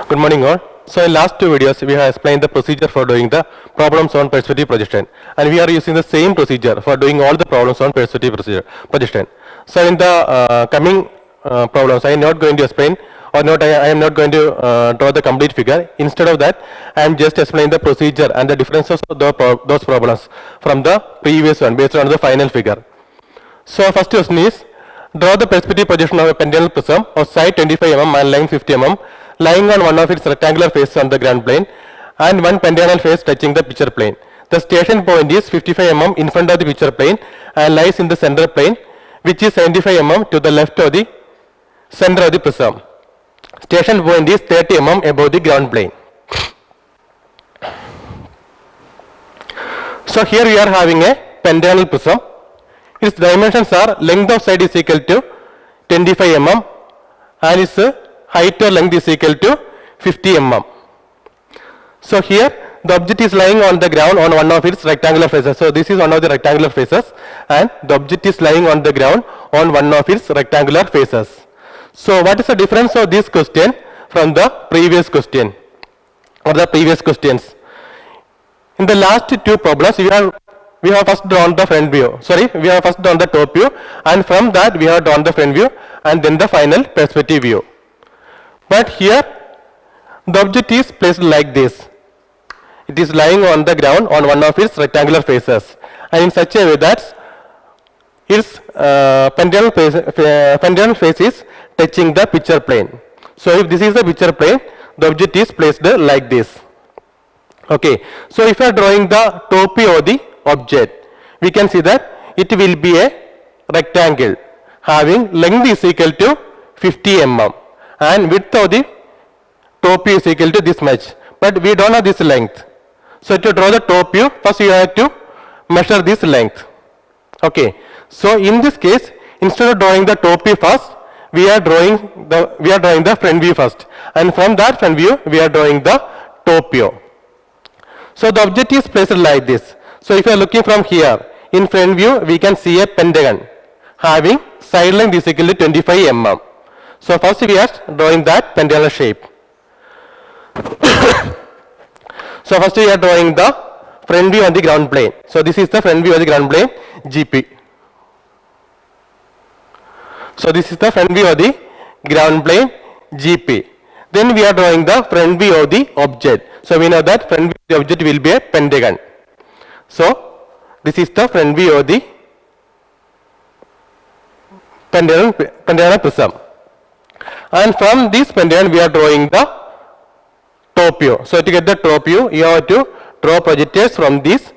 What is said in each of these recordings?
Good morning all. So in last two videos we have explained the procedure for doing the problems on perspective projection, and we are using the same procedure for doing all the problems on perspective projection. So in the coming problems I am not going to explain or not I am not going to draw the complete figure. Instead of that I am just explaining the procedure and the differences of those problems from the previous one based on the final figure. So first question is, draw the perspective projection of a pentagonal prism of side 25 mm and length 50 mm lying on one of its rectangular faces on the ground plane and one pentagonal face touching the picture plane. The station point is 55 mm in front of the picture plane and lies in the center plane, which is 75 mm to the left of the center of the prism. Station point is 30 mm above the ground plane. So here we are having a pentagonal prism. Its dimensions are length of side is equal to 25 mm and its height or length is equal to 50 mm. So here the object is lying on the ground on one of its rectangular faces. So this is one of the rectangular faces and the object is lying on the ground on one of its rectangular faces. So what is the difference of this question from the previous question or the previous questions? In the last two problems we have first drawn the front view. We have first drawn the top view, and from that we have drawn the front view and then the final perspective view. But here the object is placed like this. It is lying on the ground on one of its rectangular faces and in such a way that its pentagonal face is touching the picture plane. So if this is the picture plane, the object is placed like this. Okay, so if you are drawing the top view of the object, we can see that it will be a rectangle having length is equal to 50 mm and width of the top view is equal to this much, but we don't have this length. So to draw the top view, first you have to measure this length. Okay, so in this case, instead of drawing the top view first, we are drawing the front view first, and from that front view we are drawing the top view. So the object is placed like this. So if you are looking from here, in front view we can see a pentagon having side length is equal to 25 mm. So first we are drawing that pentagonal shape. So first we are drawing the front view on the ground plane. So this is the front view of the ground plane GP. So this is the front view of the ground plane GP. Then we are drawing the front view of the object. So we know that front view of the object will be a pentagon. So this is the front view of the pentagonal prism. And from this pentagon we are drawing the top view. So to get the top view, you have to draw projectors from this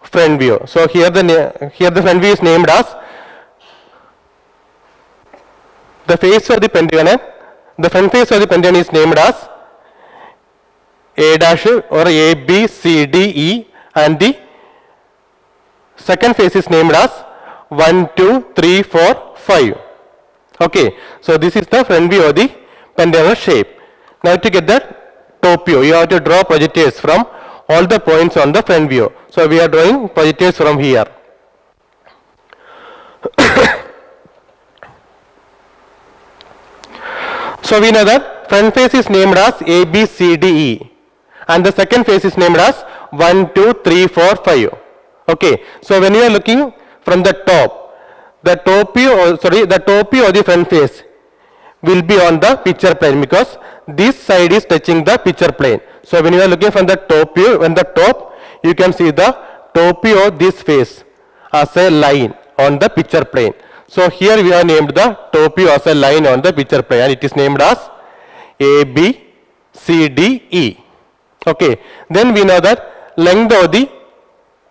front view. So here the front view is named as the face of the pentagon. The front face of the pentagon is named as A dash or A, B, C, D, E, and the second face is named as 1, 2, 3, 4, 5. Okay, so this is the front view of the pentagonal shape. Now to get the top view, you have to draw projectors from all the points on the front view. So we are drawing projectors from here. So we know that front face is named as A, B, C, D, E, and the second face is named as 1, 2, 3, 4, 5. Okay, so when you are looking from the top, the top view of the front face will be on the picture plane because this side is touching the picture plane. So when you are looking from the top view, on the top, you can see the top view of this face as a line on the picture plane. So here we have named the top view as a line on the picture plane, and it is named as A, B, C, D, E. Okay, then we know that length of the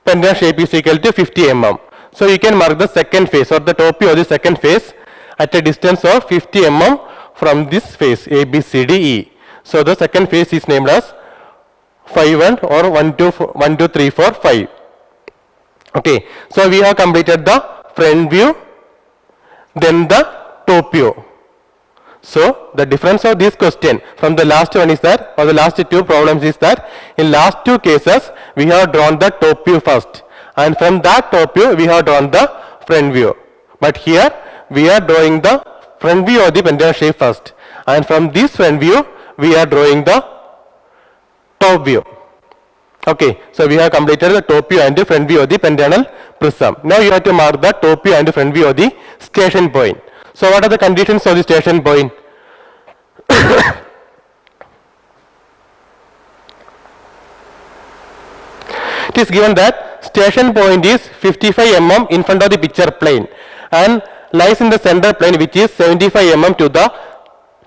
pentagon shape is equal to 50 mm. So you can mark the second face or the top view of the second face at a distance of 50 mm from this face A, B, C, D, E. So the second face is named as 5 1 or 1 2 3 4 5. Okay, so we have completed the front view, then the top view. So the difference of this question from the last one is that, or the last two problems is that, in last two cases we have drawn the top view first, and from that top view we have drawn the front view. But here we are drawing the front view of the pentagon shape first, and from this front view we are drawing the top view. Okay, so we have completed the top view and the front view of the pentagonal prism. Now you have to mark the top view and the front view of the station point. So what are the conditions of the station point? It is given that station point is 55 mm in front of the picture plane and lies in the center plane, which is 75 mm to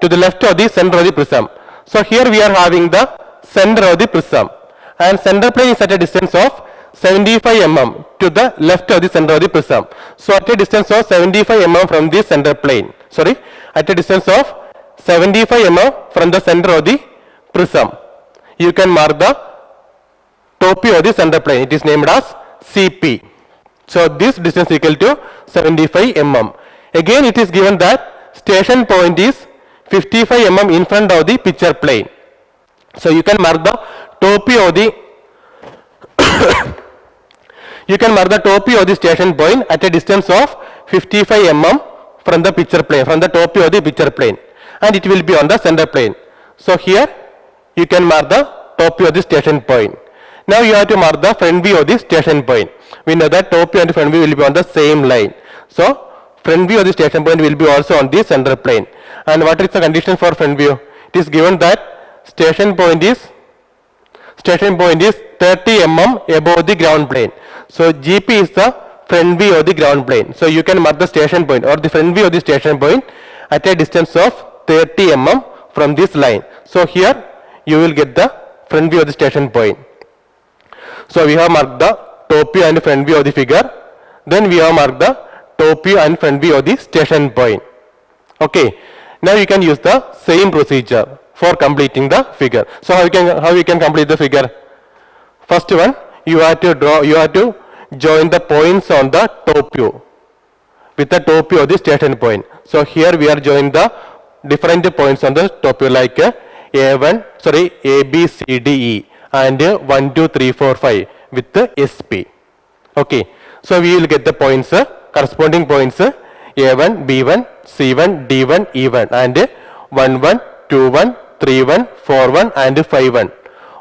the left of the center of the prism. So here we are having the center of the prism, and center plane is at a distance of 75 mm to the left of the center of the prism. So at a distance of 75 mm from the center plane, at a distance of 75 mm from the center of the prism, you can mark the top view of the center plane. It is named as CP. So this distance equal to 75 mm. Again it is given that station point is 55 mm in front of the picture plane. So you can mark the top view of the top view of the station point at a distance of 55 mm from the picture plane, from the top view of the picture plane, and it will be on the center plane. So here you can mark the top view of the station point. Now you have to mark the front view of the station point. We know that top view and front view will be on the same line. So front view of the station point will be also on the center plane. And what is the condition for front view? It is given that station point is 30 mm above the ground plane. So GP is the front view of the ground plane. So you can mark the station point or the front view of the station point at a distance of 30 mm from this line. So here you will get the front view of the station point. So we have marked the top view and front view of the figure. Then we have marked the top view and front view of the station point. Okay. Now you can use the same procedure for completing the figure. So how you can complete the figure? First one, you have to join the points on the top view with the top view of the station point. So here we are joining the different points on the top view, like A, B, C, D, E, and 1, 2, 3, 4, 5 with the SP. Okay. So we will get the points, corresponding points A1, B1, C1, D1, E1, and 1, 1, 2, 1, 3, 1, 4, 1, and 5, 1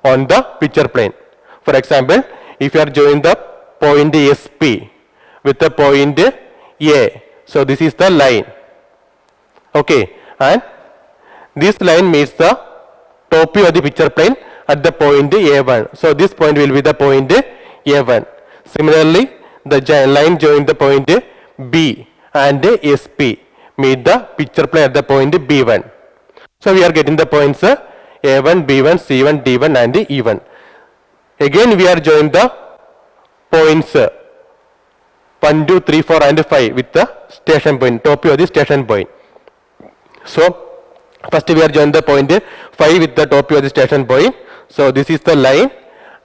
on the picture plane. For example, if you are joining the point SP with the point A, so this is the line. Okay, and this line meets the top view of the picture plane at the point A1. So this point will be the point A1. Similarly, the line joining the point B and SP meet the picture plane at the point B1. So we are getting the points A1, B1, C1, D1, and E1. Again we are joining the points 1, 2, 3, 4, and 5 with the station point, top view of the station point. So first we are joining the point 5 with the top view of the station point. So this is the line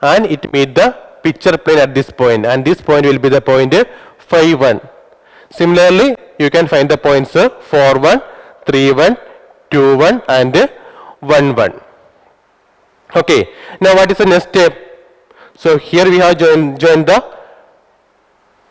and it meets the picture plane at this point, and this point will be the point 5, 1. Similarly, you can find the points 4, 1, 3, 1, 2, 1, and 1, 1. Okay. Now what is the next step? So here we have joined the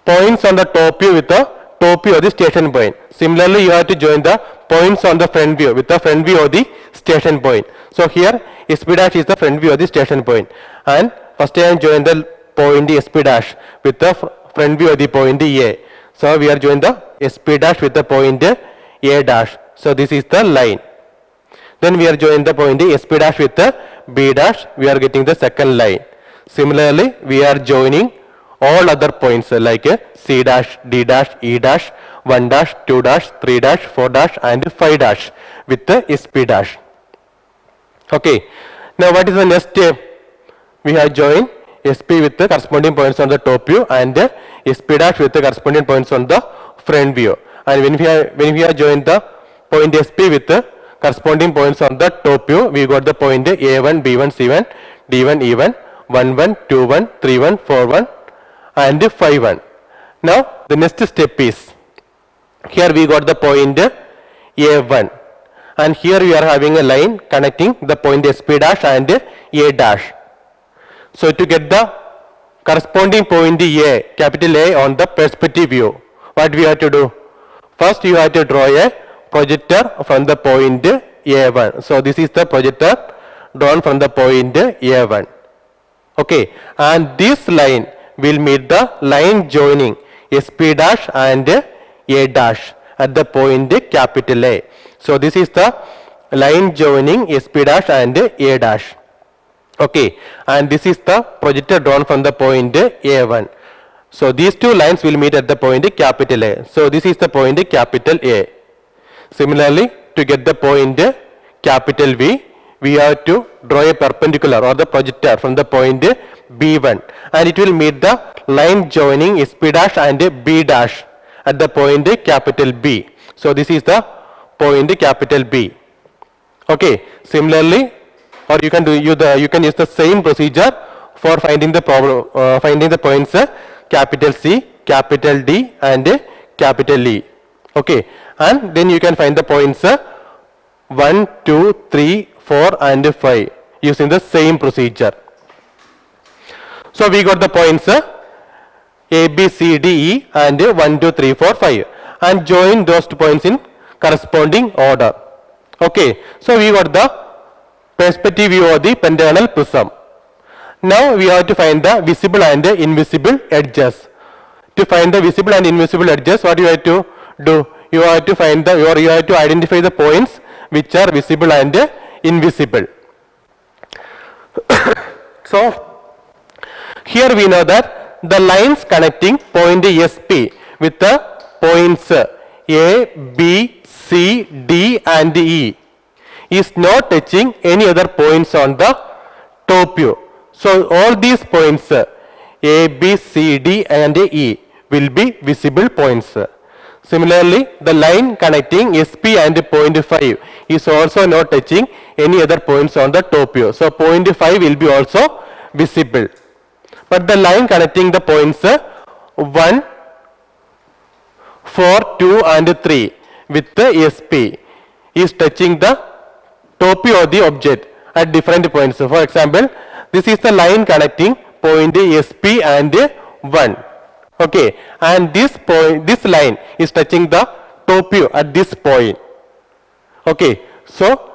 points on the top view with the top view of the station point. Similarly, you have to join the points on the front view with the front view of the station point. So here SP dash is the front view of the station point, and first I am join the point SP dash with the front view of the point A. So we are joining the SP dash with the point A dash. So this is the line. Then we are joining the point SP dash with the B dash. We are getting the second line. Similarly, we are joining all other points like C dash, D dash, E dash, 1 dash, 2 dash, 3 dash, 4 dash, and 5 dash with the SP dash. Okay. Now what is the next step? We have joined SP with the corresponding points on the top view and SP dash with the corresponding points on the front view. And when we have joined the point SP with the corresponding points on the top view, we got the point A1, B1, C1, D1, E1, 1, 1, 2, 1, 3, 1, 4, 1, and 5, 1. Now the next step is, here we got the point A1, and here we are having a line connecting the point SP dash and A dash. So to get the corresponding point A, capital A, on the perspective view, what we have to do? First you have to draw a projector from the point A1. So this is the projector drawn from the point A1. Okay, and this line will meet the line joining SP dash and A dash at the point capital A. So this is the line joining SP dash and A dash. Okay, and this is the projector drawn from the point A1. So these two lines will meet at the point capital A. So this is the point capital A. Similarly, to get the point capital V, we have to draw a perpendicular or the projector from the point B1, and it will meet the line joining SP dash and B dash at the point capital B. So this is the point capital B. Okay, similarly, or you can use the same procedure for finding the problem, finding the points capital C, capital D and capital E. Okay, and then you can find the points 1, 2, 3, 4 and 5 using the same procedure. So we got the points A, B, C, D, E and 1, 2, 3, 4, 5 and join those two points in corresponding order. Okay, so we got the perspective view of the pentagonal prism. Now we have to find the visible and the invisible edges. To find the visible and invisible edges, what you have to do? You have to find the, or you have to identify the points which are visible and invisible. So here we know that the lines connecting point SP with the points A, B, C, D and E is not touching any other points on the top view. So all these points A, B, C, D and E will be visible points. Similarly, the line connecting SP and point 5 is also not touching any other points on the top view. So point 5 will be also visible. But the line connecting the points 1, 4, 2 and 3 with the SP is touching the top view of the object at different points. So for example, this is the line connecting point SP and 1. Okay, and this point, this line is touching the top view at this point. Okay, so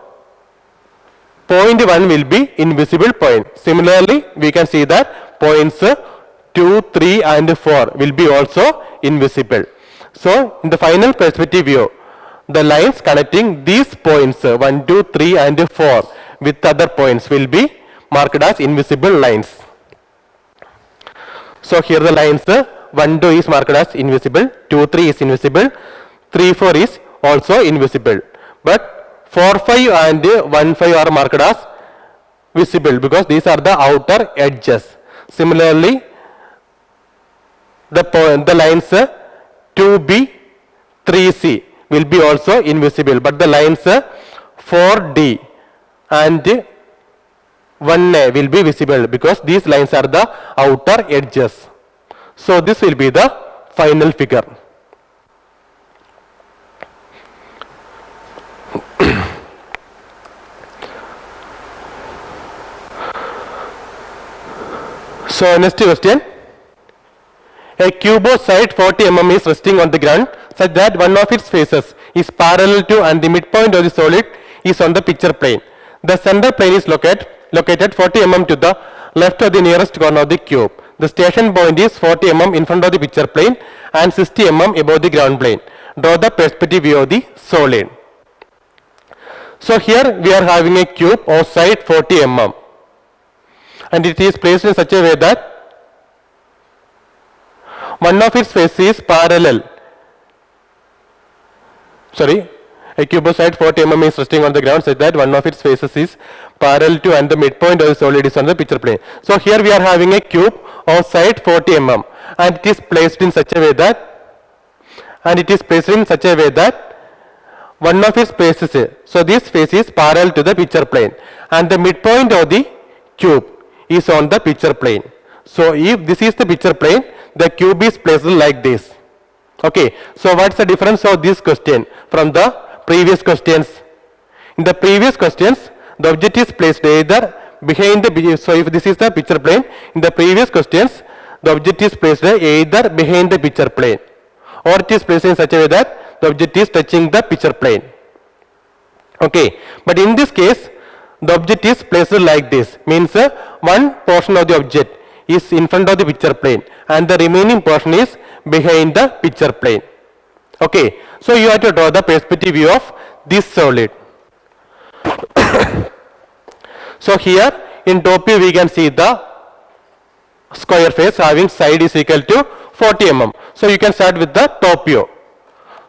point 1 will be invisible point. Similarly, we can see that points 2, 3 and 4 will be also invisible. So in the final perspective view, the lines connecting these points 1, 2, 3 and 4 with other points will be marked as invisible lines. So here the lines 1, 2 is marked as invisible, 2, 3 is invisible, 3, 4 is also invisible. But 4, 5 and 1, 5 are marked as visible because these are the outer edges. Similarly, the lines 2B, 3C will be also invisible, but the lines 4D and 1A will be visible because these lines are the outer edges. So this will be the final figure. So next question. A cuboid side 40 mm is resting on the ground such that one of its faces is parallel to and the midpoint of the solid is on the picture plane. The center plane is located 40 mm to the left of the nearest corner of the cube. The station point is 40 mm in front of the picture plane and 60 mm above the ground plane. Draw the perspective view of the solid. So here we are having a cube of side 40 mm and it is placed in such a way that one of its faces is parallel. A cuboid 40 mm is resting on the ground such that one of its faces is parallel to and the midpoint of the solid is on the picture plane. So here we are having a cube of side 40 mm and it is placed in such a way that one of its faces, so this face is parallel to the picture plane and the midpoint of the cube is on the picture plane. So if this is the picture plane, the cube is placed like this. Okay, so what's the difference of this question from the previous questions? In the previous questions, the object is placed either behind the, so if this is the picture plane, in the previous questions, the object is placed either behind the picture plane or it is placed in such a way that the object is touching the picture plane. Okay, but in this case, the object is placed like this, means one portion of the object is in front of the picture plane and the remaining portion is behind the picture plane. Okay, so you have to draw the perspective view of this solid. So here in top view we can see the square face having side is equal to 40 mm. So you can start with the top view.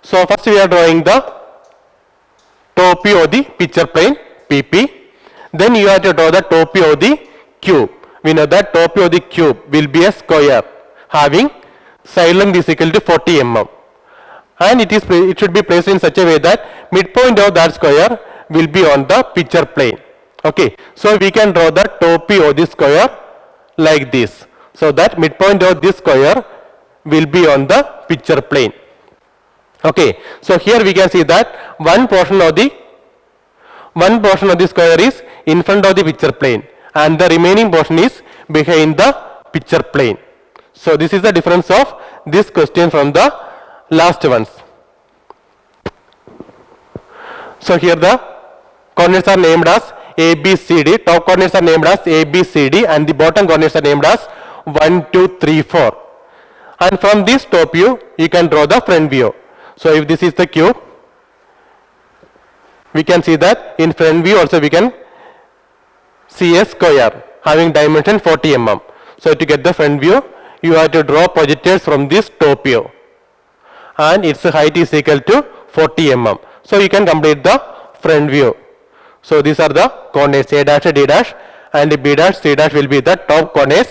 So first we are drawing the top view of the picture plane PP. Then you have to draw the top view of the cube. We know that top view of the cube will be a square having side length is equal to 40 mm. And it should be placed in such a way that midpoint of that square will be on the picture plane. Okay, so we can draw the top view of the square like this. So that midpoint of this square will be on the picture plane. Okay, so here we can see that one portion of the square is in front of the picture plane and the remaining portion is behind the picture plane. So this is the difference of this question from the last ones. So here the coordinates are named as A, B, C, D. Top coordinates are named as A, B, C, D and the bottom coordinates are named as 1, 2, 3, 4. And from this top view you can draw the front view. So if this is the cube, we can see that in front view also we can see a square having dimension 40 mm. So to get the front view, you have to draw projectors from this top view and its height is equal to 40 mm. So you can complete the front view. So these are the coordinates A dash, D dash and B dash, C dash will be the top coordinates.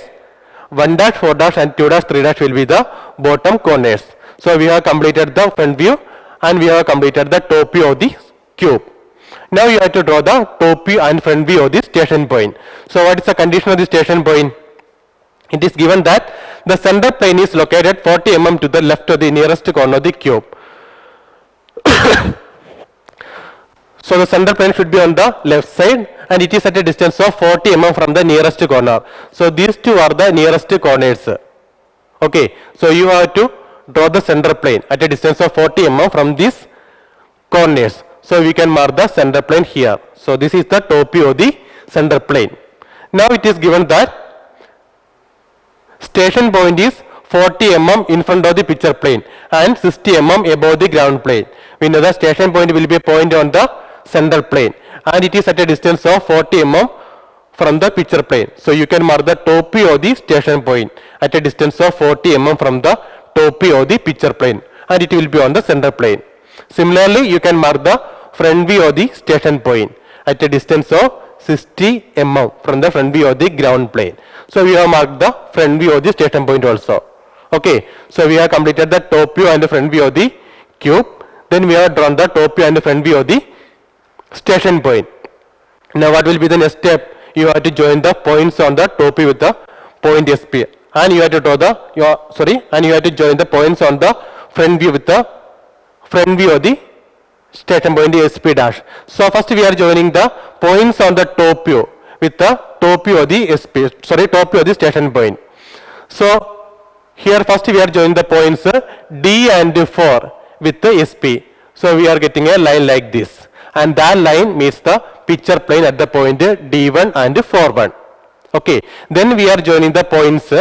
1 dash, 4 dash and 2 dash, 3 dash will be the bottom coordinates. So we have completed the front view and we have completed the top view of the cube. Now you have to draw the top view and front view of the station point. So what is the condition of the station point? It is given that the center plane is located 40 mm to the left of the nearest corner of the cube. So the center plane should be on the left side and it is at a distance of 40 mm from the nearest corner. So these two are the nearest coordinates. Okay, so you have to draw the center plane at a distance of 40 mm from these coordinates. So we can mark the center plane here. So this is the top view of the center plane. Now it is given that station point is 40 mm in front of the picture plane and 60 mm above the ground plane. We know the station point will be a point on the center plane and it is at a distance of 40 mm from the picture plane. So you can mark the top view of the station point at a distance of 40 mm from the top view of the picture plane and it will be on the center plane. Similarly, you can mark the front view of the station point at a distance of 60 mm from the front view of the ground plane. So we have marked the front view of the station point also. Okay, so we have completed the top view and the front view of the cube. Then we have drawn the top view and the front view of the station point. Now what will be the next step? You have to join the points on the top view with the point SP and you have to draw the you have to join the points on the front view with the front view of the station point SP dash. So first we are joining the points on the top view with the top view of the top view of the station point. So here first we are joining the points D and 4 with the SP. So we are getting a line like this and that line meets the picture plane at the point D1 and 4,1. Okay, then we are joining the points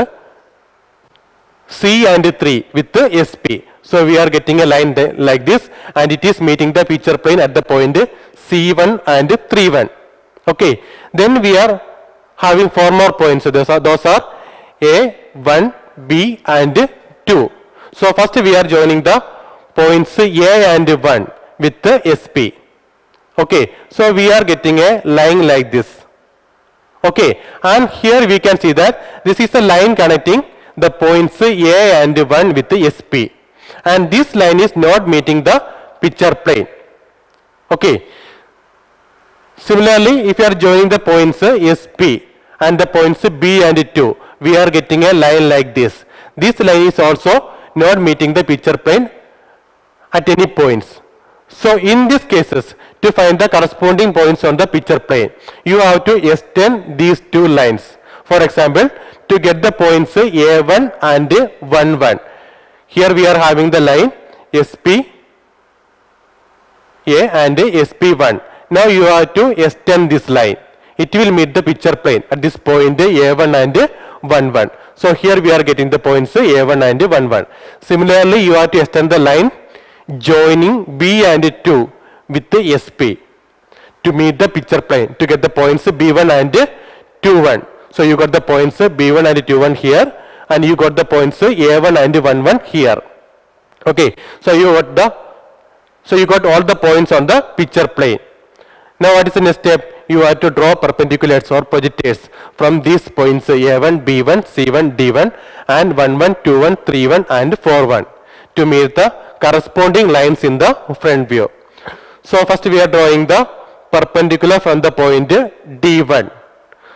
C and 3 with the SP. So we are getting a line like this and it is meeting the picture plane at the point C1 and 3,1. Okay, then we are having 4 more points. So those are A, 1, B and 2. So first we are joining the points A and 1 with the SP. Okay, so we are getting a line like this. Okay, and here we can see that this is a line connecting the points A and 1 with the SP. And this line is not meeting the picture plane. Okay. Similarly, if you are joining the points SP and the points B and 2, we are getting a line like this. This line is also not meeting the picture plane at any points. So in these cases, to find the corresponding points on the picture plane, you have to extend these two lines. For example, to get the points A1 and 1, 1. Here we are having the line SP A and SP1. Now you have to extend this line. It will meet the picture plane at this point A1 and 1, 1. So here we are getting the points A1 and 1, 1. Similarly, you have to extend the line joining B and 2 with the SP to meet the picture plane to get the points B1 and 2, 1. So you got the points B1 and 2, 1 here, and you got the points A1 and 1, 1 here. Okay, so you got all the points on the picture plane. Now what is the next step? You have to draw perpendiculars or projectors from these points A1, B1, C1, D1 and 1, 1, 2, 1, 3, 1 and 4, 1 to meet the corresponding lines in the front view. So first we are drawing the perpendicular from the point D1.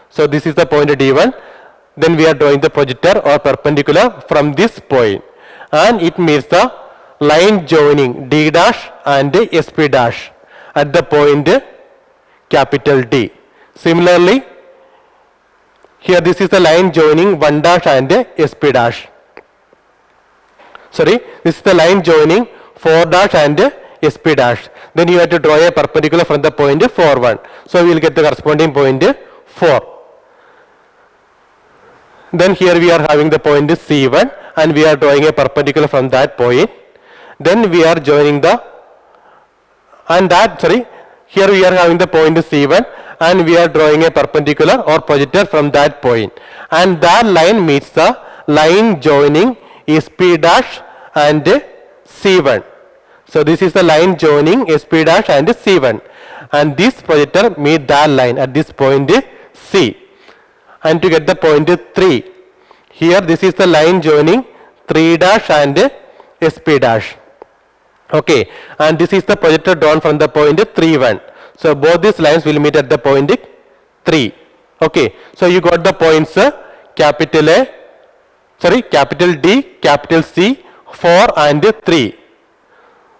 So this is the point D1. Then we are drawing the projector or perpendicular from this point, and it meets the line joining D dash and SP dash at the point capital D. Similarly, here this is the line joining 1 dash and SP dash. Sorry, this is the line joining 4 dash and SP dash. Then you have to draw a perpendicular from the point 4, 1. So we will get the corresponding point 4. Then here we are having the point C1 and we are drawing a perpendicular from that point. Then we are joining the, here we are having the point C1 and we are drawing a perpendicular or projector from that point. And that line meets the line joining SP dash and C1. So this is the line joining SP dash and C1. And this projector meets that line at this point C. And to get the point 3, here this is the line joining 3 dash and SP dash. Okay, and this is the projector drawn from the point 3, 1. So both these lines will meet at the point 3. Okay, so you got the points capital D, capital C, 4 and 3.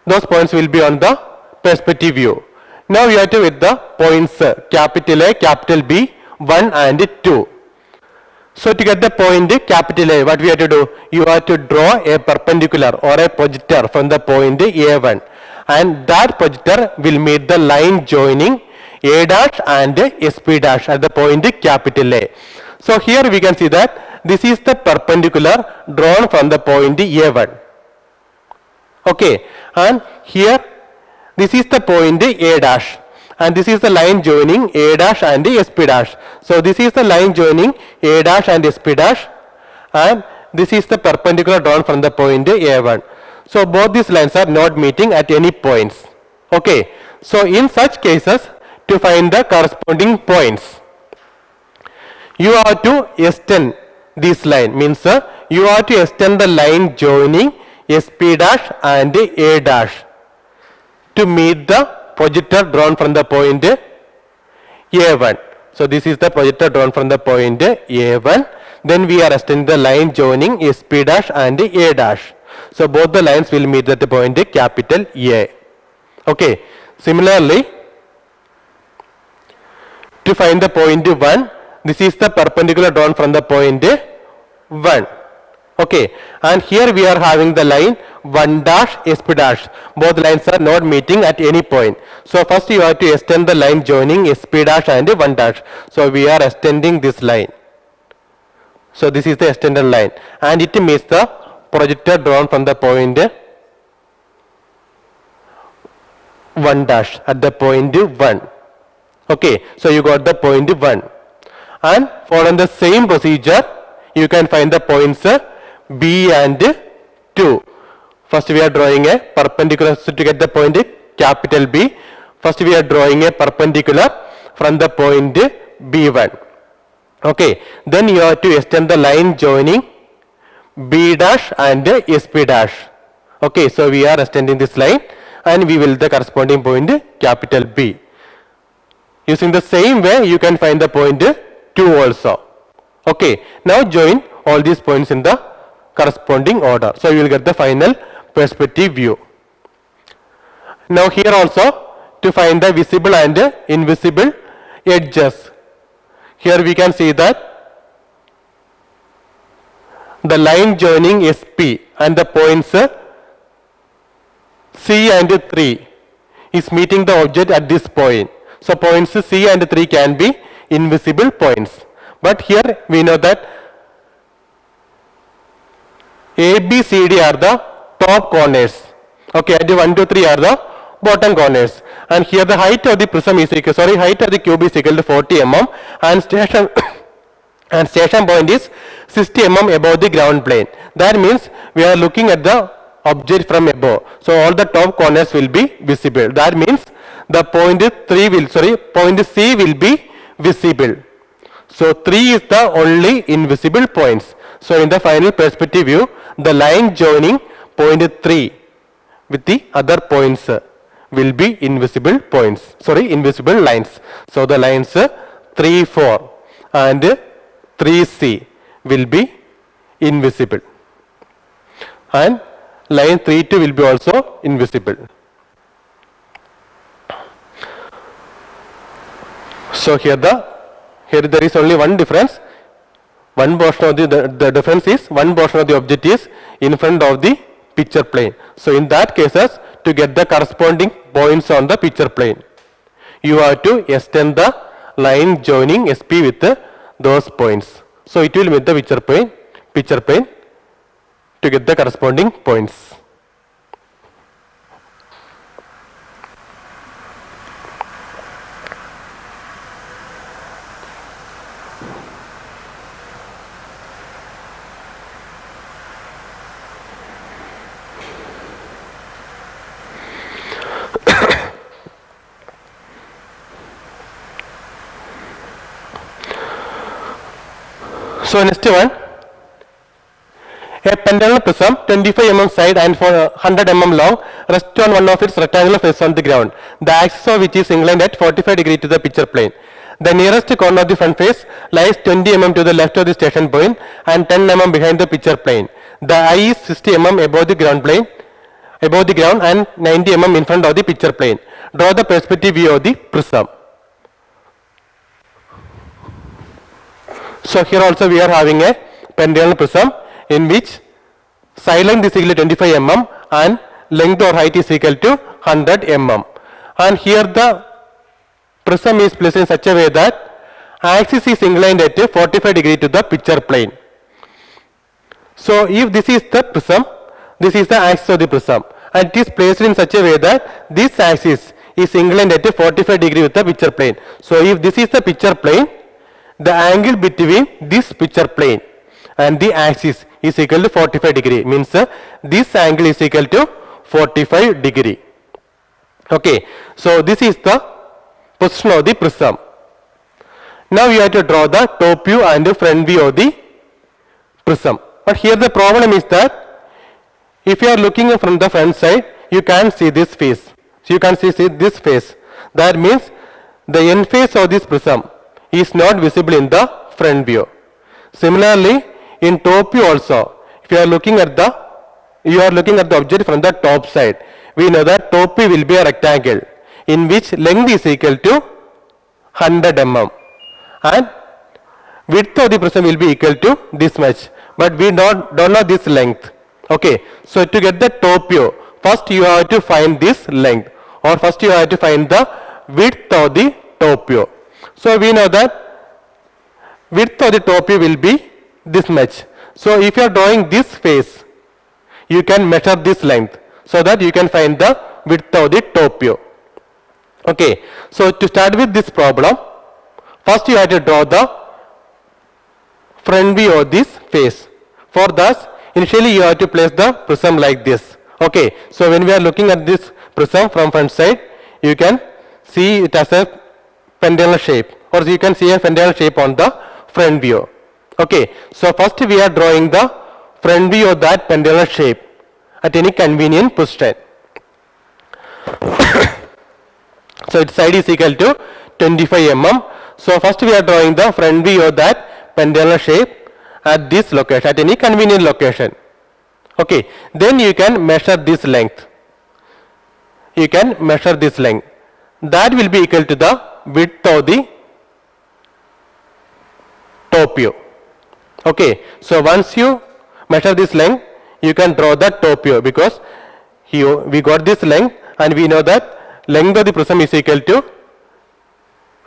Those points will be on the perspective view. Now we have to with the points capital A, capital B, 1 and 2. So to get the point capital A, what we have to do? You have to draw a perpendicular or a projector from the point A1, and that projector will meet the line joining A dash and SP dash at the point capital A. So here we can see that this is the perpendicular drawn from the point A1. Okay, and here this is the point A dash, and this is the line joining A dash and SP dash. So this is the line joining A dash and SP dash, and this is the perpendicular drawn from the point A1. So both these lines are not meeting at any points. Okay, so in such cases, to find the corresponding points, you have to extend this line, means you have to extend the line joining SP dash and A dash to meet the projector drawn from the point A1. So this is the projector drawn from the point A1. Then we are extending the line joining SP dash and A dash. So both the lines will meet at the point capital A. Okay. Similarly, to find the point 1, this is the perpendicular drawn from the point 1. Okay, and here we are having the line 1 dash SP dash. Both lines are not meeting at any point. So first you have to extend the line joining SP dash and 1 dash. So we are extending this line. So this is the extended line, and it meets the projector drawn from the point 1 dash at the point 1. Okay, so you got the point 1, and following the same procedure you can find the points B and 2. First we are drawing a perpendicular, so to get the point capital B, first we are drawing a perpendicular from the point B1. Okay, then you have to extend the line joining B dash and SP dash. Okay, so we are extending this line and we will the corresponding point capital B. Using the same way you can find the point 2 also. Okay, now join all these points in the corresponding order. So you will get the final perspective view. Now here also to find the visible and invisible edges. Here we can see that the line joining SP and the points C and 3 is meeting the object at this point, So points C and 3 can be invisible points. But here we know that A, B, C, D are the top corners. Okay, and 1, 2, 3 are the bottom corners. And here the height of the prism is equal, height of the cube is equal to 40 mm, and station and station point is 60 mm above the ground plane. That means we are looking at the object from above. So all the top corners will be visible. That means the point point C will be visible. So 3 is the only invisible points. So in the final perspective view, the line joining point 3 with the other points will be invisible points. Invisible lines. So the lines 3, 4 and 3C will be invisible. And line 3, 2 will be also invisible. So here there is only one difference. One portion of the difference is one portion of the object is in front of the picture plane. So in that cases, to get the corresponding points on the picture plane, you have to extend the line joining SP with those points. So it will meet the picture plane to get the corresponding points. So next one, a pentagonal prism 25 mm side and 100 mm long rests on one of its rectangular faces on the ground, the axis of which is inclined at 45 degree to the picture plane. The nearest corner of the front face lies 20 mm to the left of the station point and 10 mm behind the picture plane. The eye is 60 mm above the ground and 90 mm in front of the picture plane. Draw the perspective view of the prism. So here also we are having a pentagonal prism in which side length is equal to 25 mm and length or height is equal to 100 mm. And here the prism is placed in such a way that axis is inclined at 45 degree to the picture plane. So if this is the prism, this is the axis of the prism, and it is placed in such a way that this axis is inclined at 45 degree with the picture plane. So if this is the picture plane, the angle between this picture plane and the axis is equal to 45 degree, means this angle is equal to 45 degree. Okay, so this is the position of the prism. Now we have to draw the top view and front view of the prism. But here the problem is that if you are looking from the front side, you can't see this face. So you can see this face. That means the end face of this prism is not visible in the front view. Similarly, in top view also, if you are looking at the object from the top side, we know that top view will be a rectangle in which length is equal to 100 mm and width of the prism will be equal to this much, but we don't know this length. Okay, so to get the top view, first you have to find this length, or first you have to find the width of the top view. So we know that width of the top view will be this much. So if you are drawing this face, you can measure this length so that you can find the width of the top view. Okay, so to start with this problem, first you have to draw the front view of this face. For that, initially you have to place the prism like this. Okay, so when we are looking at this prism from front side, you can see it as a pentagonal shape, or you can see a pentagonal shape on the front view. Okay, so first we are drawing the front view of that pentagonal shape at any convenient position. So its side is equal to 25 mm. So first we are drawing the front view of that pentagonal shape at this location, at any convenient location. Okay, then you can measure this length. You can measure this length. That will be equal to the width of the top view. Okay, so once you measure this length, you can draw the top view, because here we got this length and we know that length of the prism is equal to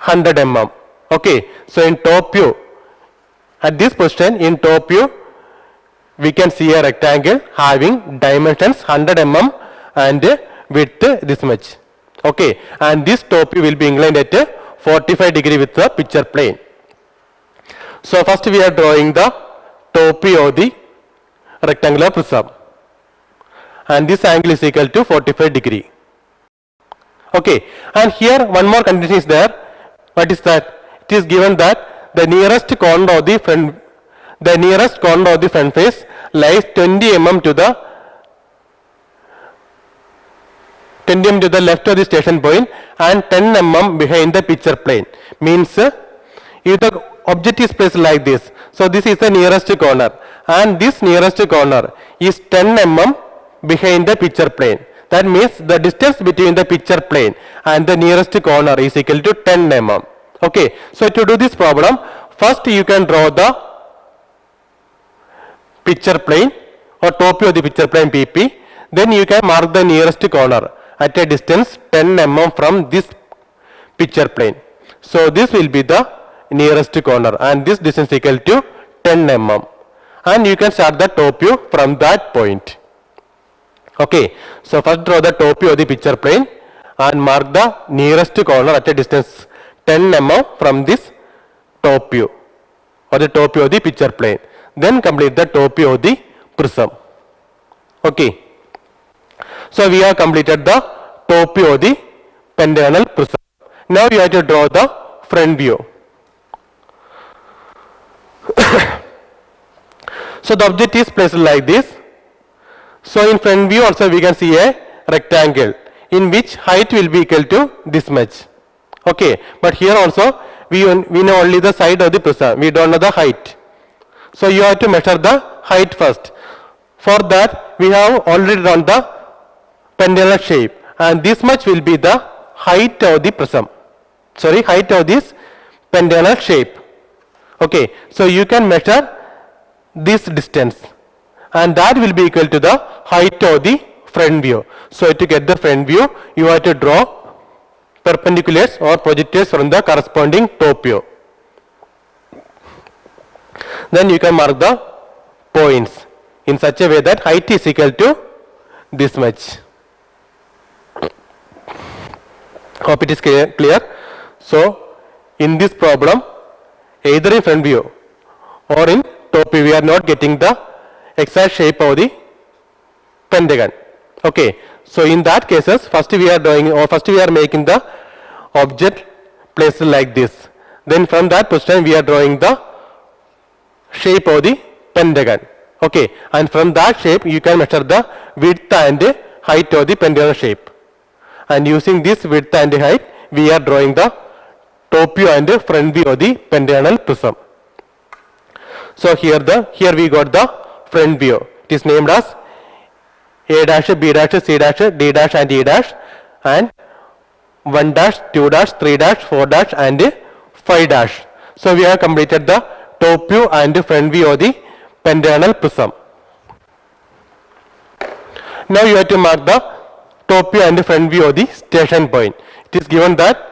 100 mm. Okay, so in top view, at this position in top view, we can see a rectangle having dimensions 100 mm and width this much. Okay, and this top view will be inclined at 45 degree with the picture plane. So first we are drawing the top view of the rectangular prism, and this angle is equal to 45 degree. Okay, and here one more condition is there. What is that? It is given that the nearest corner of the front face lies 20 mm to the left of the station point and 10 mm behind the picture plane. Means if the object is placed like this, so this is the nearest corner, and this nearest corner is 10 mm behind the picture plane. That means the distance between the picture plane and the nearest corner is equal to 10 mm. Okay, so to do this problem, first you can draw the picture plane or top view of the picture plane PP. Then you can mark the nearest corner at a distance 10 mm from this picture plane. So this will be the nearest corner, and this distance is equal to 10 mm. And you can start the top view from that point. Okay, so first draw the top view of the picture plane and mark the nearest corner at a distance 10 mm from this top view or the top view of the picture plane. Then complete the top view of the prism. Okay, so we have completed the top view of the pentagonal prism. Now you have to draw the front view. So the object is placed like this. So in front view also we can see a rectangle in which height will be equal to this much. Okay, but here also we know only the side of the prism, we don't know the height. So you have to measure the height first. For that we have already drawn the pentagonal shape, and this much will be the height of the prism. Height of this pentagonal shape. Okay, so you can measure this distance, and that will be equal to the height of the front view. So to get the front view, you have to draw perpendiculars or projectors from the corresponding top view. Then you can mark the points in such a way that height is equal to this much. Hope it is clear. So in this problem, either in front view or in top view, we are not getting the exact shape of the pentagon. Okay, so in that cases, first we are making the object placed like this. Then from that position we are drawing the shape of the pentagon. Okay, and from that shape you can measure the width and height of the pentagon shape. And using this width and height, we are drawing the top view and front view of the pentagonal prism. So here we got the front view. It is named as A dash, B dash, C dash, D dash and E dash, and 1 dash, 2 dash, 3 dash, 4 dash and 5 dash. So we have completed the top view and front view of the pentagonal prism. Now you have to mark the top view and front view of the station point. It is given that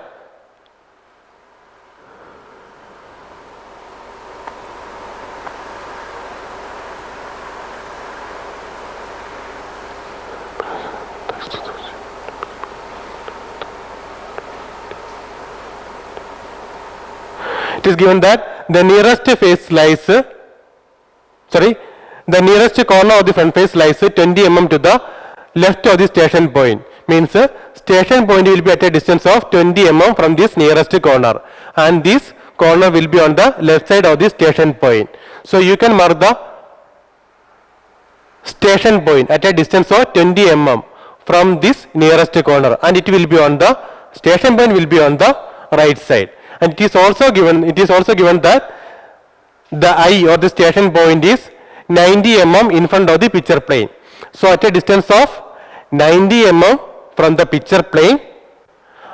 the nearest corner of the front face lies 20 mm to the left of the station point. Means station point will be at a distance of 20 mm from this nearest corner, and this corner will be on the left side of the station point. So you can mark the station point at a distance of 20 mm from this nearest corner, and it will be on the station point will be on the right side. And it is also given that the eye or the station point is 90 mm in front of the picture plane. So at a distance of 90 mm from the picture plane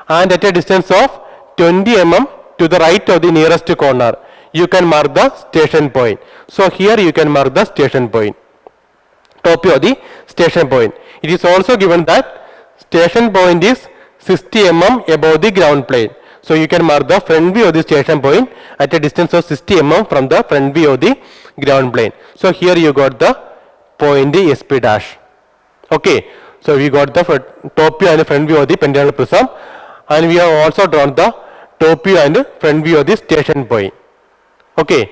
and at a distance of 20 mm to the right of the nearest corner, you can mark the station point. So here you can mark the station point, top view of the station point. It is also given that station point is 60 mm above the ground plane. So you can mark the front view of the station point at a distance of 60 mm from the front view of the ground plane. So here you got the point SP dash. Okay, so we got the top view and front view of the pentagonal prism, and we have also drawn the top view and front view of the station point. Okay,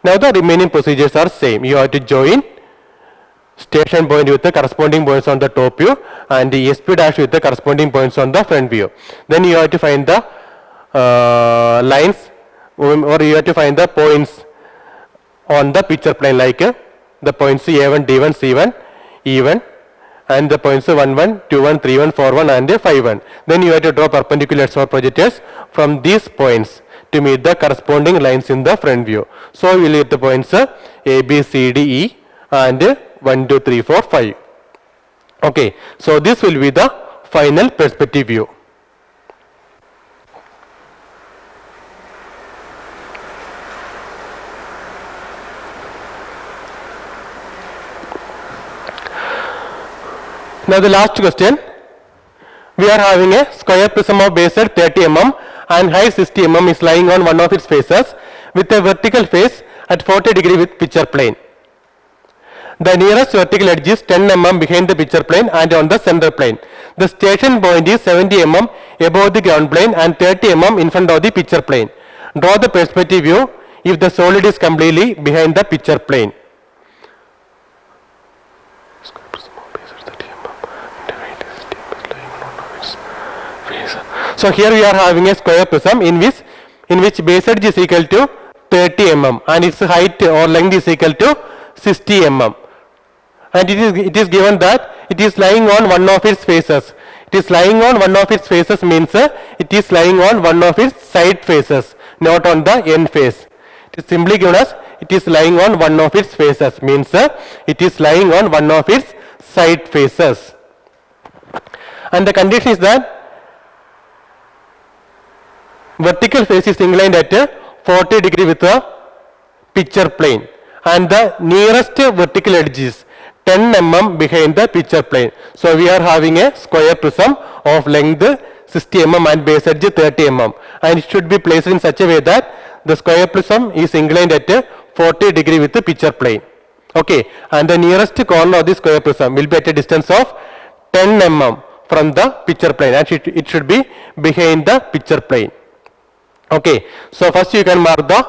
now the remaining procedures are same. You have to join station point with the corresponding points on the top view and the SP dash with the corresponding points on the front view. Then you have to find the lines, or you have to find the points on the picture plane, like the points A1, D1, C1, E1, and the points 1, 1, 2, 1, 3, 1, 4, 1 and 5, 1. Then you have to draw perpendiculars or projectors from these points to meet the corresponding lines in the front view. So we will get the points A, B, C, D, E and 1, 2, 3, 4, 5. Okay, so this will be the final perspective view. Now the last question, we are having a square prism of base at 30 mm and height 60 mm is lying on one of its faces with a vertical face at 40 degree with picture plane. The nearest vertical edge is 10 mm behind the picture plane and on the center plane. The station point is 70 mm above the ground plane and 30 mm in front of the picture plane. Draw the perspective view if the solid is completely behind the picture plane. So here we are having a square prism in which base edge is equal to 30 mm and its height or length is equal to 60 mm. And it is given that it is lying on one of its faces. It is lying on one of its faces means it is lying on one of its side faces, not on the end face. It is simply given as it is lying on one of its faces means it is lying on one of its side faces. And the condition is that vertical face is inclined at 40 degree with the picture plane and the nearest vertical edge is 10 mm behind the picture plane. So we are having a square prism of length 60 mm and base edge 30 mm, and it should be placed in such a way that the square prism is inclined at 40 degree with the picture plane. Okay, and the nearest corner of the square prism will be at a distance of 10 mm from the picture plane, and it should be behind the picture plane. Okay, so first you can mark the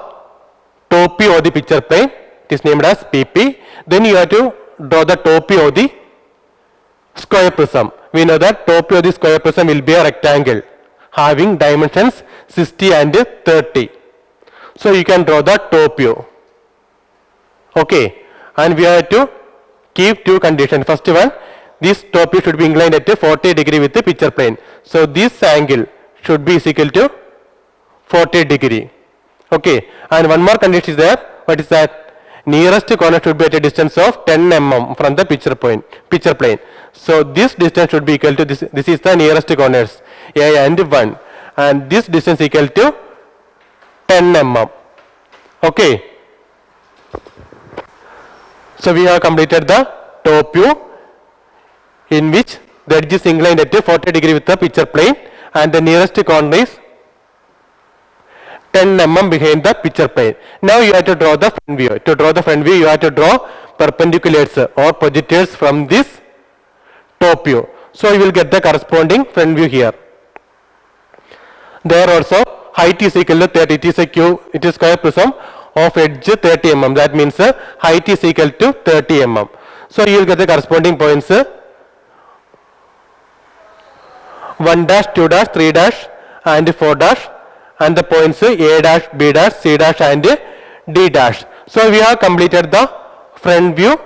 top view of the picture plane. It is named as PP. Then you have to draw the top view of the square prism. We know that top view of the square prism will be a rectangle having dimensions 60 and 30. So you can draw the top view. Okay, and we have to keep two conditions. First one, this top view should be inclined at 40 degree with the picture plane. So this angle should be equal to 40 degree. Okay, and one more condition is there. What is that? Nearest corner should be at a distance of 10 mm from the picture plane. So this distance should be equal to this. This is the nearest corners A and 1, and this distance equal to 10 mm. Okay. So we have completed the top view in which the edge is inclined at 40 degree with the picture plane and the nearest corner is 10 mm behind the picture plane. Now you have to draw the front view. To draw the front view, you have to draw perpendiculars or projectors from this top view. So you will get the corresponding front view here. There also height is equal to 30. It is square prism of edge 30 mm. That means height is equal to 30 mm. So you will get the corresponding points 1 dash, 2 dash, 3 dash and 4 dash, and the points A dash, B dash, C dash and D dash. So we have completed the front view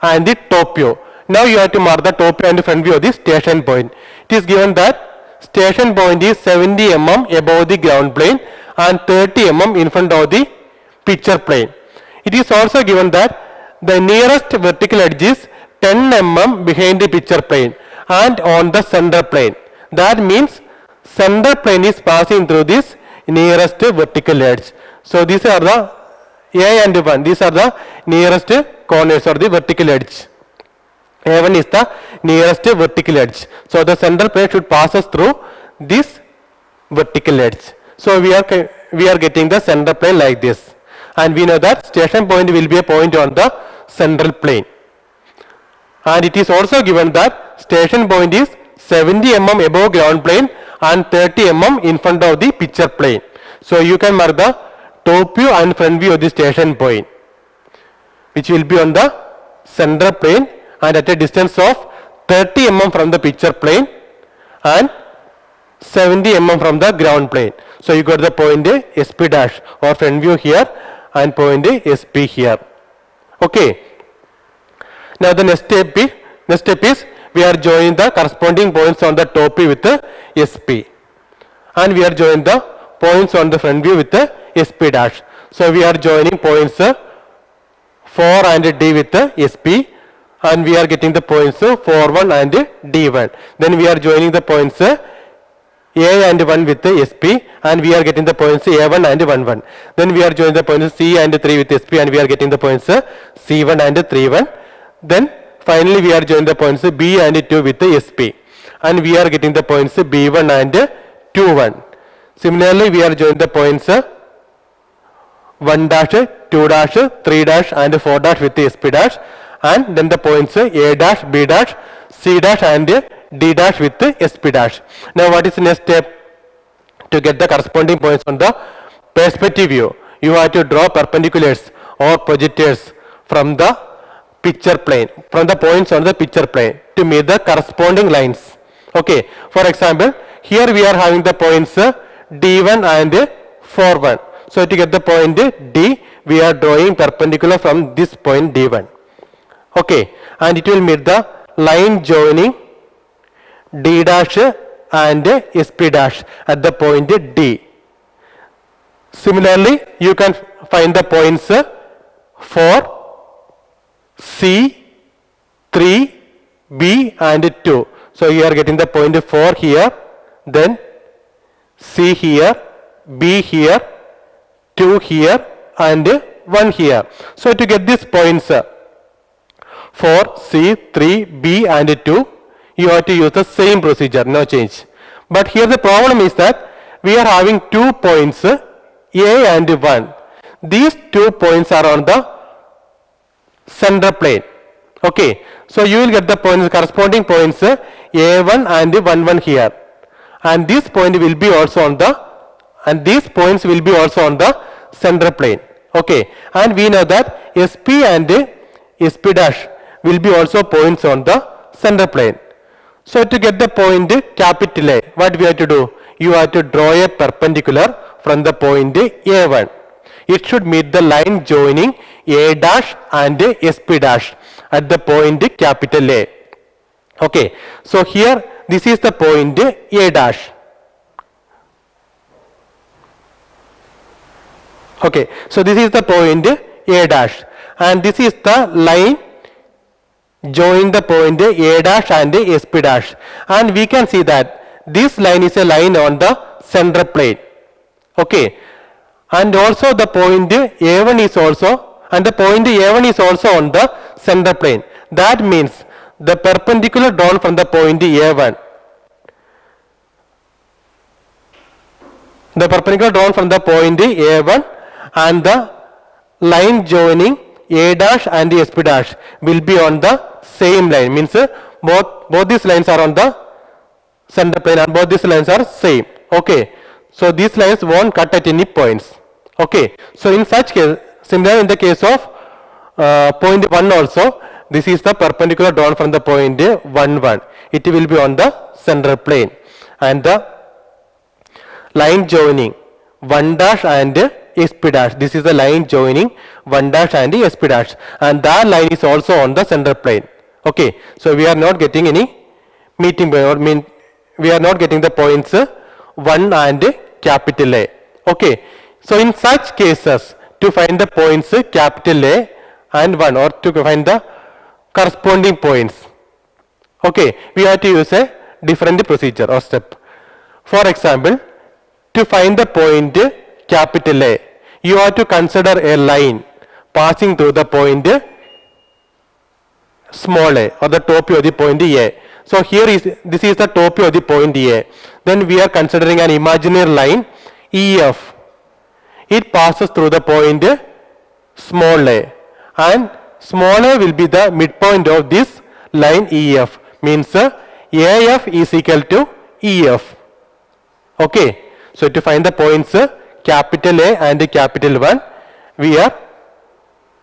and the top view. Now you have to mark the top view and front view of the station point. It is given that station point is 70 mm above the ground plane and 30 mm in front of the picture plane. It is also given that the nearest vertical edge is 10 mm behind the picture plane and on the center plane. That means center plane is passing through this nearest vertical edge. So these are the A and 1. These are the nearest corners or the vertical edge. A1 is the nearest vertical edge. So the central plane should pass us through this vertical edge. So we are getting the center plane like this, and we know that station point will be a point on the central plane, and it is also given that station point is 70 mm above ground plane and 30 mm in front of the picture plane. So you can mark the top view and front view of the station point, which will be on the center plane and at a distance of 30 mm from the picture plane and 70 mm from the ground plane. So you got the point SP dash or front view here and point SP here. Okay. Now the next step is we are joining the corresponding points on the top view with the SP, and we are joining the points on the front view with the SP dash. So we are joining points 4 and D with the SP, and we are getting the points 4, 1 and D1. Then we are joining the points A and 1 with the SP, and we are getting the points A1 and 1, 1. Then we are joining the points C and 3 with SP, and we are getting the points C1 and 3, 1. Then finally we are joining the points B and 2 with the SP, and we are getting the points B1 and 2, 1. Similarly, we are joining the points 1 dash, 2 dash, 3 dash and 4 dash with the SP dash, and then the points A dash, B dash, C dash and D dash with the SP dash. Now what is the next step? To get the corresponding points on the perspective view, you have to draw perpendiculars or projectors from the picture plane, from the points on the picture plane to meet the corresponding lines. Okay, for example, here we are having the points D1 and 4, 1. So to get the point D, we are drawing perpendicular from this point D1. Okay, and it will meet the line joining D dash and SP dash at the point D. Similarly, you can find the points 4, C, 3, B and 2. So you are getting the point 4 here, then C here, B here, 2 here and 1 here. So to get these points 4, C, 3, B and 2, you have to use the same procedure, no change. But here the problem is that we are having 2 points A and 1. These 2 points are on the center plane. Okay, so you will get the points, corresponding points A1 and 1, 1 here, and this point will be also on the, and these points will be also on the center plane. Okay, and we know that SP and SP dash will be also points on the center plane. So to get the point capital A, what we have to do? You have to draw a perpendicular from the point A1. It should meet the line joining A dash and SP dash at the point capital A. Okay, so here this is the point A dash. Okay, so this is the point A dash, and this is the line join the point A dash and SP dash, and we can see that this line is a line on the center plane. Okay, and also the point A1 is also, and the point A1 is also on the center plane. That means the perpendicular drawn from the point A1, the perpendicular drawn from the point A1 and the line joining A dash and SP dash will be on the same line, means both these lines are on the center plane and both these lines are same. Okay, so these lines won't cut at any points. Okay, so in such case, similar in the case of point 1 also, this is the perpendicular drawn from the point 1, 1. It will be on the center plane, and the line joining 1 dash and SP dash, this is the line joining 1 dash and SP dash, and that line is also on the center plane. Okay, so we are not getting any meeting point, or we are not getting the points 1 and capital A. Okay, so in such cases, to find the points capital A and 1, or to find the corresponding points, okay, we have to use a different procedure or step. For example, to find the point capital A, you have to consider a line passing through the point small a, or the top view of the point A. So here is, this is the top view of the point A. Then we are considering an imaginary line EF, it passes through the point small a, and small a will be the midpoint of this line EF, means AF is equal to EF. Okay, so to find the points capital A and capital 1, we are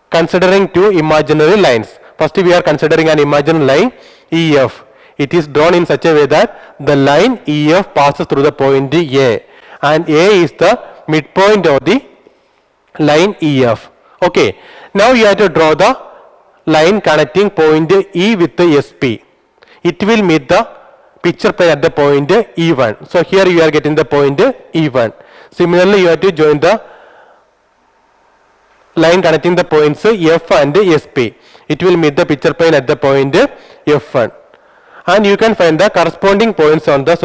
considering two imaginary lines. First we are considering an imaginary line EF. It is drawn in such a way that the line EF passes through the point A, and A is the midpoint of the line EF. Okay, now you have to draw the line connecting point E with the SP. It will meet the picture plane at the point E1. So here you are getting the point E1. Similarly, you have to join the line connecting the points F and SP. It will meet the picture plane at the point F1. And you can find the corresponding points on the,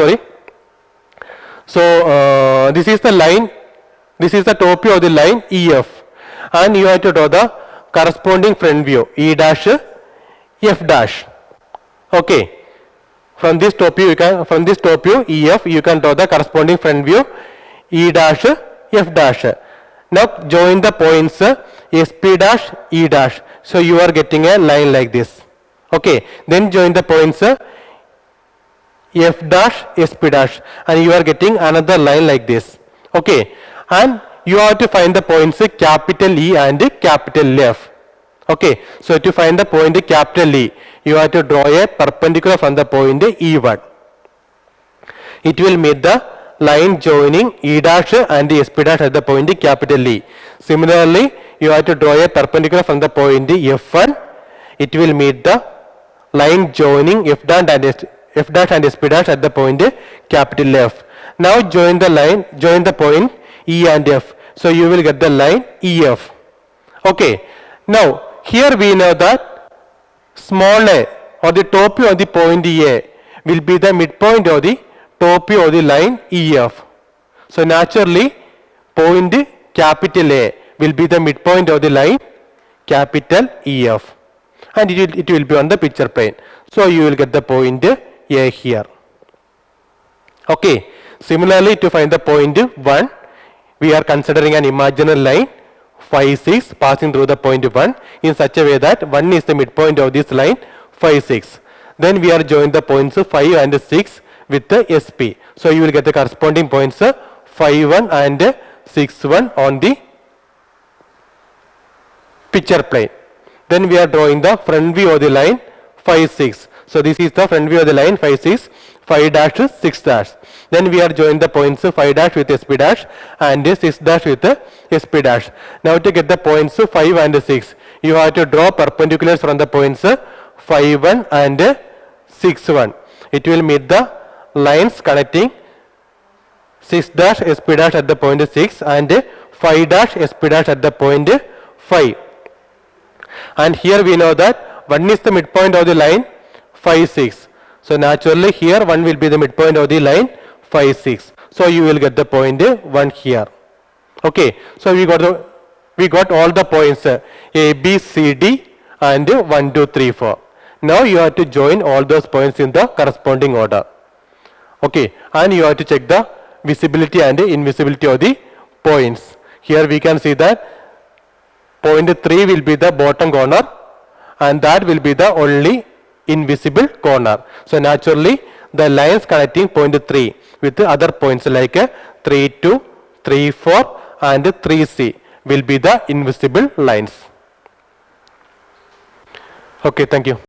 So this is the line, this is the top view of the line EF. And you have to draw the corresponding front view E dash F dash. Okay. From this top view, EF, you can draw the corresponding front view E dash F dash. Now join the points SP dash E dash. So you are getting a line like this. Okay. Then join the points F dash SP dash, and you are getting another line like this. Okay. And you have to find the points capital E and capital F. Okay. So to find the point capital E, you have to draw a perpendicular from the point E1. It will meet the line joining E dash and SP dash at the point capital E. Similarly, you have to draw a perpendicular from the point F1. It will meet the line joining F dash and SP dash at the point capital F. Now join the point E and F. So you will get the line EF. Okay. Now here we know that small a, or the top view of the point A, will be the midpoint of the top view of the line EF. So naturally point capital A will be the midpoint of the line capital EF, and it will be on the picture plane. So you will get the point A here. Okay. Similarly, to find the point 1, we are considering an imaginary line phi 6 passing through the point 1 in such a way that 1 is the midpoint of this line phi 6. Then we are joined the points 5 and 6 with the SP. So you will get the corresponding points phi 1 and 6 1 on the picture plane. Then we are drawing the front view of the line phi 6. So this is the front view of the line phi 6, phi dash 6 dash. Then we are joined the points phi dash with SP dash and 6 dash with SP dash. Now to get the points 5 and 6, you have to draw perpendiculars from the points phi 1 and 6 1. It will meet the lines connecting 6 dash SP dash at the point 6 and phi dash SP dash at the point 5. And here we know that 1 is the midpoint of the line phi 6. So naturally here 1 will be the midpoint of the line phi 6. So you will get the point 1 here. Okay. So we got all the points A, B, C, D and 1, 2, 3, 4. Now you have to join all those points in the corresponding order. Okay. And you have to check the visibility and invisibility of the points. Here we can see that point 3 will be the bottom corner, and that will be the only invisible corner. So naturally the lines connecting point 3 with the other points like 3, 2, 3, 4 and 3C will be the invisible lines. Okay, thank you.